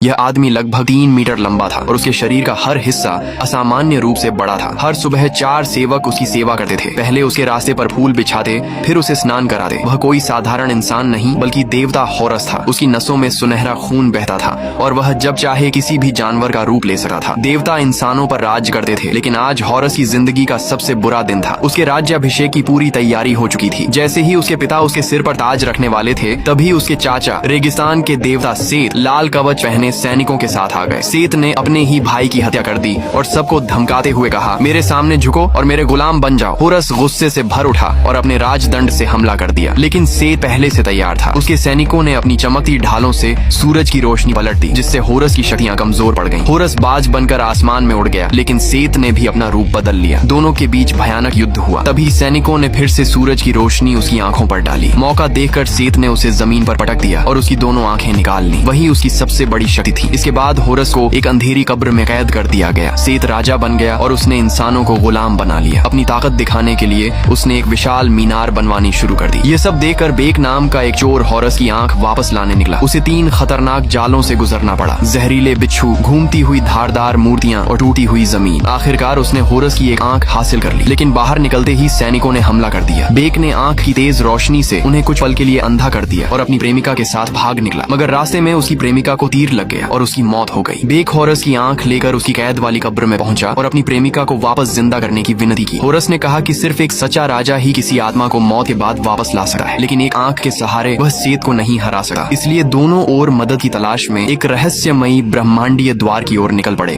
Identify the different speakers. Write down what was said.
Speaker 1: यह आदमी लगभग 3 मीटर लंबा था और उसके शरीर का हर हिस्सा असामान्य रूप से बड़ा था। हर सुबह 4 सेवक उसकी सेवा करते थे। पहले उसके रास्ते पर फूल बिछाते, फिर उसे स्नान कराते। वह कोई साधारण इंसान नहीं बल्कि देवता होरस था। उसकी नसों में सुनहरा खून बहता था और वह जब चाहे किसी भी जानवर का रूप ले सकता था। देवता इंसानों पर राज करते थे, लेकिन आज होरस की जिंदगी का सबसे बुरा दिन था। उसके राज्याभिषेक की पूरी तैयारी हो चुकी थी। जैसे ही उसके पिता उसके सिर पर ताज रखने वाले थे, तभी उसके चाचा रेगिस्तान के देवता सेत लाल कवच पहने सैनिकों के साथ आ गए। सेत ने अपने ही भाई की हत्या कर दी और सबको धमकाते हुए कहा, मेरे सामने झुको और मेरे गुलाम बन जाओ। होरस गुस्से से भर उठा और अपने राजदंड से हमला कर दिया, लेकिन सेत पहले से तैयार था। उसके सैनिकों ने अपनी चमकती ढालों से सूरज की रोशनी पलट दी, जिससे होरस की शक्तियां कमजोर पड़ गईं। होरस बाज बनकर आसमान में उड़ गया, लेकिन सेत ने भी अपना रूप बदल लिया। दोनों के बीच भयानक युद्ध हुआ। तभी सैनिकों ने फिर से सूरज की रोशनी उसकी आंखों पर डाली। मौका देखकर सेत ने उसे जमीन पर पटक दिया और उसकी दोनों आंखें निकाल ली। वही उसकी सबसे बड़ी शक्ति थी। इसके बाद होरस को एक अंधेरी कब्र में कैद कर दिया गया। सेत राजा बन गया और उसने इंसानों को गुलाम बना लिया। अपनी ताकत दिखाने के लिए उसने एक विशाल मीनार बनवानी शुरू कर दी। ये सब देखकर बेक नाम का एक चोर होरस की आंख वापस लाने निकला। उसे 3 खतरनाक जालों से गुजरना पड़ा, जहरीले बिच्छू, घूमती हुई धारदार मूर्तियां और टूटी हुई जमीन। आखिरकार उसने होरस की एक आंख हासिल कर ली, लेकिन बाहर निकलते ही सैनिकों ने हमला कर दिया। बेक ने आंख की तेज रोशनी से उन्हें कुछ पल के लिए अंधा कर दिया और अपनी प्रेमिका के साथ भाग निकला, मगर रास्ते में उसकी प्रेमिका को तीर लग गया और उसकी मौत हो गई। बेक होरस की आंख लेकर उसकी कैद वाली कब्र में पहुंचा और अपनी प्रेमिका को वापस जिंदा करने की विनती की। होरस ने कहा कि सिर्फ एक सच्चा राजा ही किसी आत्मा को मौत के बाद वापस ला सकता है, लेकिन एक आंख के सहारे वह सेत को नहीं हरा सका। इसलिए दोनों ओर मदद की तलाश में एक रहस्यमयी ब्रह्मांडीय द्वार की ओर निकल पड़े।